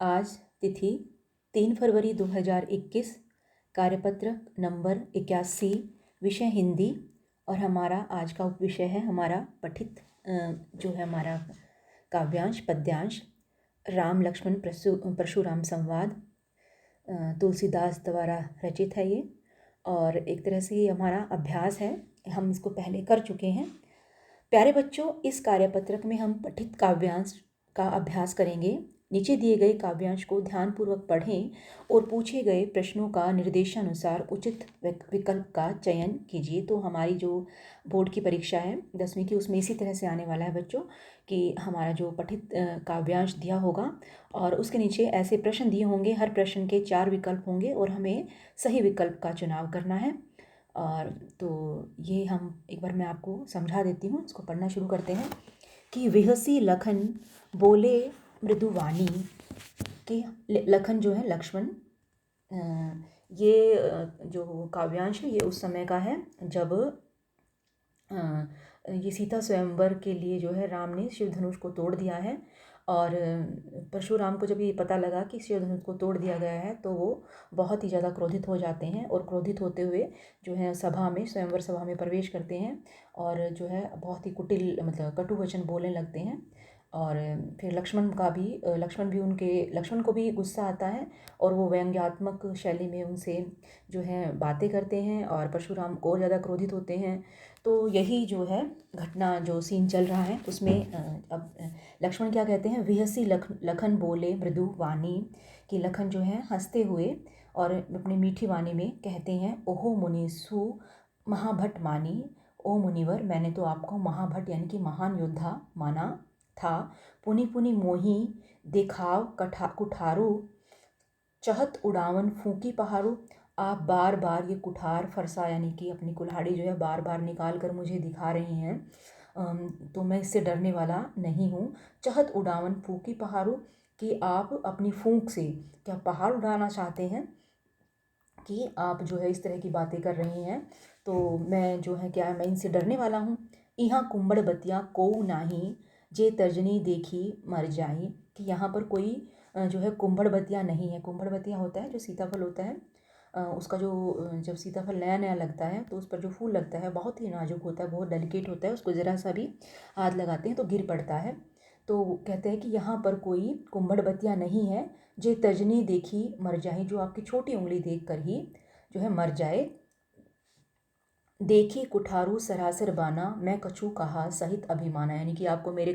आज तिथि 3 फरवरी 2021, कार्यपत्र नंबर 81, विषय हिंदी। और हमारा आज का विषय है हमारा पठित जो है हमारा काव्यांश पद्यांश राम लक्ष्मण परशुराम संवाद तुलसीदास द्वारा रचित है ये। और एक तरह से ये हमारा अभ्यास है, हम इसको पहले कर चुके हैं। प्यारे बच्चों, इस कार्यपत्रक में हम पठित काव्यांश का अभ्यास करेंगे। नीचे दिए गए काव्यांश को ध्यानपूर्वक पढ़ें और पूछे गए प्रश्नों का निर्देशानुसार उचित विकल्प का चयन कीजिए। तो हमारी जो बोर्ड की परीक्षा है 10वीं की, उसमें इसी तरह से आने वाला है बच्चों कि हमारा जो पठित काव्यांश दिया होगा और उसके नीचे ऐसे प्रश्न दिए होंगे। हर प्रश्न के 4 विकल्प होंगे और हमें सही विकल्प का चुनाव करना है। और तो ये हम एक बार मैं आपको समझा देती हूँ, इसको पढ़ना शुरू करते हैं। कि विहसी लखन बोले मृदुवाणी, कि लखन जो है लक्ष्मण, ये जो काव्यांश है ये उस समय का है जब ये सीता स्वयंवर के लिए जो है राम ने शिव धनुष को तोड़ दिया है। और परशुराम को जब ये पता लगा कि शिव धनुष को तोड़ दिया गया है तो वो बहुत ही ज़्यादा क्रोधित हो जाते हैं और क्रोधित होते हुए जो है सभा में, स्वयंवर सभा में प्रवेश करते हैं और जो है बहुत ही कुटिल मतलब कटु वचन बोलने लगते हैं। और फिर लक्ष्मण को भी गुस्सा आता है और वो व्यंग्यात्मक शैली में उनसे जो है बातें करते हैं और परशुराम और ज़्यादा क्रोधित होते हैं। तो यही जो है घटना, जो सीन चल रहा है उसमें अब लक्ष्मण क्या कहते हैं, विहसी लखन बोले मृदु वाणी, कि लखन जो है हंसते हुए और अपनी मीठी वाणी में कहते हैं, ओहो मुनीसु महाभट मानी, ओ मुनिवर मैंने तो आपको महाभट यानी कि महान योद्धा माना था। पुनि पुनि मोही दिखाव कुठारू, चहत उड़ावन फूकी पहाड़ू। आप बार बार ये कुठार फरसा यानी कि अपनी कुल्हाड़ी जो है बार बार निकाल कर मुझे दिखा रही हैं, तो मैं इससे डरने वाला नहीं हूँ। चहत उड़ावन फूकी पहाड़ू, कि आप अपनी फूंक से क्या पहाड़ उड़ाना चाहते हैं, कि आप जो है इस तरह की बातें कर रही हैं, तो मैं जो है क्या मैं इनसे डरने वाला हूँ। यहाँ कुंबड़ बतिया को नाही, जे तर्जनी देखी मर जाई, कि यहाँ पर कोई जो है कुंभड़ बतिया नहीं है। कुंभड़ बतिया होता है जो सीताफल होता है, उसका जो जब सीताफल नया नया लगता है तो उस पर जो फूल लगता है बहुत ही नाजुक होता है, बहुत डेलिकेट होता है, उसको ज़रा सा भी हाथ लगाते हैं तो गिर पड़ता है। तो कहते हैं कि यहाँ पर कोई कुंभड़ बतिया नहीं है, जे तजनी देखी मर जाए, जो आपकी छोटी उंगली देख कर ही जो है मर जाए। देखी कुठारू सरासर बाना, मैं कछु कहा सहित अभिमाना, यानी कि आपको मेरे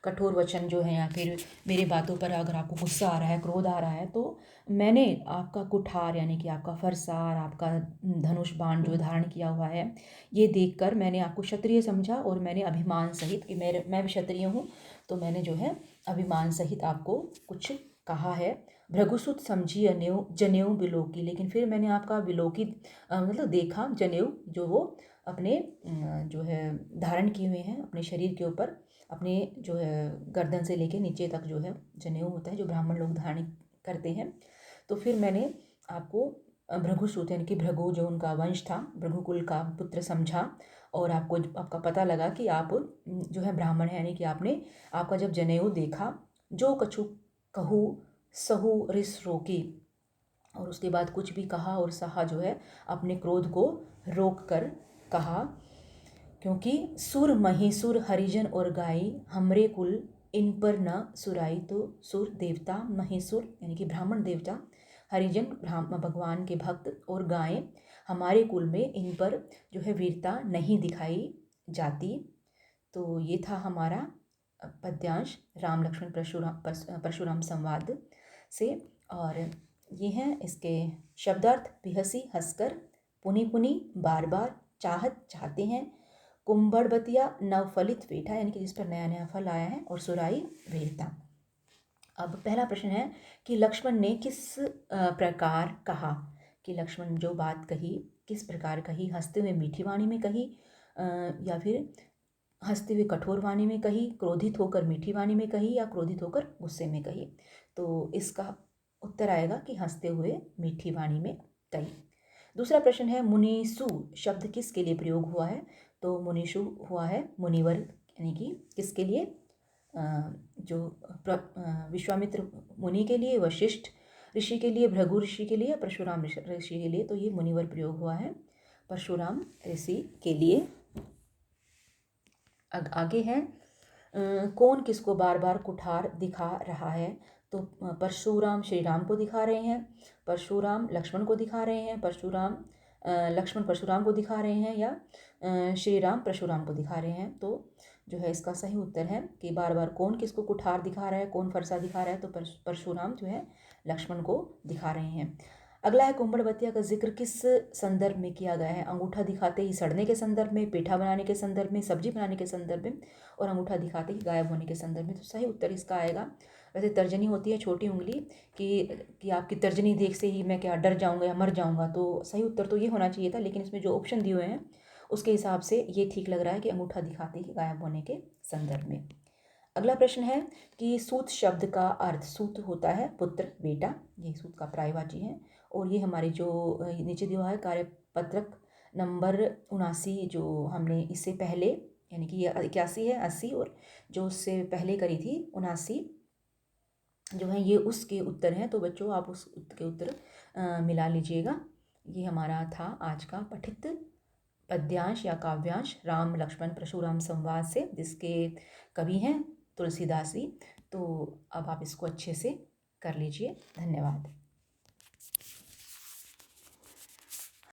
कठोर वचन जो है या फिर मेरे बातों पर अगर आपको गुस्सा आ रहा है, क्रोध आ रहा है, तो मैंने आपका कुठार यानी कि आपका फरसार, आपका धनुष बाण जो धारण किया हुआ है, ये देखकर मैंने आपको क्षत्रिय समझा और मैंने अभिमान सहित कि मैं भी क्षत्रिय हूँ, तो मैंने जो है अभिमान सहित आपको कुछ कहा है। भृगुसुत समझी जनेऊ बिलोकी, लेकिन फिर मैंने आपका विलोकित मतलब देखा जनेऊ जो वो अपने जो है धारण किए हुए हैं अपने शरीर के ऊपर, अपने जो है गर्दन से लेके नीचे तक जो है जनेऊ होता है जो ब्राह्मण लोग धारण करते हैं। तो फिर मैंने आपको भृगुसुत यानी कि भृगु जो उनका वंश था, भृगुकुल का पुत्र समझा और आपका पता लगा कि आप जो है ब्राह्मण है, यानी कि आपका जब जनेऊ देखा, जो कछु कहू सहु रिस रोकी, और उसके बाद कुछ भी कहा और सहा जो है अपने क्रोध को रोक कर कहा, क्योंकि सुर महिसुर हरिजन और गाई, हमरे कुल इन पर न सुराई। तो सुर देवता, महिसुर यानी कि ब्राह्मण देवता, हरिजन भगवान के भक्त और गायें हमारे कुल में इन पर जो है वीरता नहीं दिखाई जाती। तो ये था हमारा पद्यांश राम लक्ष्मण परशुराम संवाद से। और ये हैं इसके शब्दार्थ, बिहसी हंसकर, पुनि पुनि बार बार, चाहत चाहते हैं, कुंभड़ बतिया नवफलित पेठा यानी कि जिस पर नया नया फल आया है, और सुराई वीरता। अब पहला प्रश्न है कि लक्ष्मण ने किस प्रकार कहा, कि लक्ष्मण जो बात कही किस प्रकार कही, हंसते हुए मीठी वाणी में कही या फिर हंसते हुए कठोर वाणी में कही, क्रोधित होकर मीठी वाणी में कही, या क्रोधित होकर गुस्से में कही। तो इसका उत्तर आएगा कि हंसते हुए मीठी वाणी में कही। दूसरा प्रश्न है मुनीसु शब्द किसके लिए प्रयोग हुआ है, तो मुनीसु हुआ है मुनिवर यानी कि किसके लिए, विश्वामित्र मुनि के लिए, वशिष्ठ ऋषि के लिए, भृगु ऋषि के लिए, परशुराम ऋषि के लिए। तो ये मुनिवर प्रयोग हुआ है परशुराम ऋषि के लिए। आगे है कौन किसको बार बार कुठार दिखा रहा है। तो परशुराम श्री राम को दिखा रहे हैं, परशुराम लक्ष्मण को दिखा रहे हैं, लक्ष्मण परशुराम को दिखा रहे हैं, या श्री राम परशुराम को दिखा रहे हैं। तो जो है इसका सही उत्तर है कि बार बार कौन किसको कुठार दिखा रहा है, कौन फरसा दिखा रहा है। तो परशुराम जो है लक्ष्मण को दिखा रहे हैं। अगला है कुंभड़बतिया का जिक्र किस संदर्भ में किया गया है। अंगूठा दिखाते ही सड़ने के संदर्भ में, पेठा बनाने के संदर्भ में, सब्जी बनाने के संदर्भ में, और अंगूठा दिखाते ही गायब होने के संदर्भ में। तो सही उत्तर इसका आएगा, वैसे तर्जनी होती है छोटी उंगली कि आपकी तर्जनी देख से ही मैं क्या डर जाऊंगा या मर जाऊंगा। तो सही उत्तर तो ये होना चाहिए था, लेकिन इसमें जो ऑप्शन दिए हुए हैं उसके हिसाब से ये ठीक लग रहा है कि अंगूठा दिखाते ही गायब होने के संदर्भ में। अगला प्रश्न है कि सूत शब्द का अर्थ, सूत होता है पुत्र, बेटा, ये सूत का पर्यायवाची है। और ये हमारे जो नीचे दिया है कार्यपत्रक नंबर 79 जो हमने इससे पहले, यानी कि ये 81 है, 80, और जो उससे पहले करी थी 79 जो है, ये उसके उत्तर हैं। तो बच्चों आप उस के उत्तर मिला लीजिएगा। ये हमारा था आज का पठित पद्यांश या काव्यांश राम लक्ष्मण परशुराम संवाद से, जिसके कवि हैं तुलसीदास जी। तो अब आप इसको अच्छे से कर लीजिए। धन्यवाद।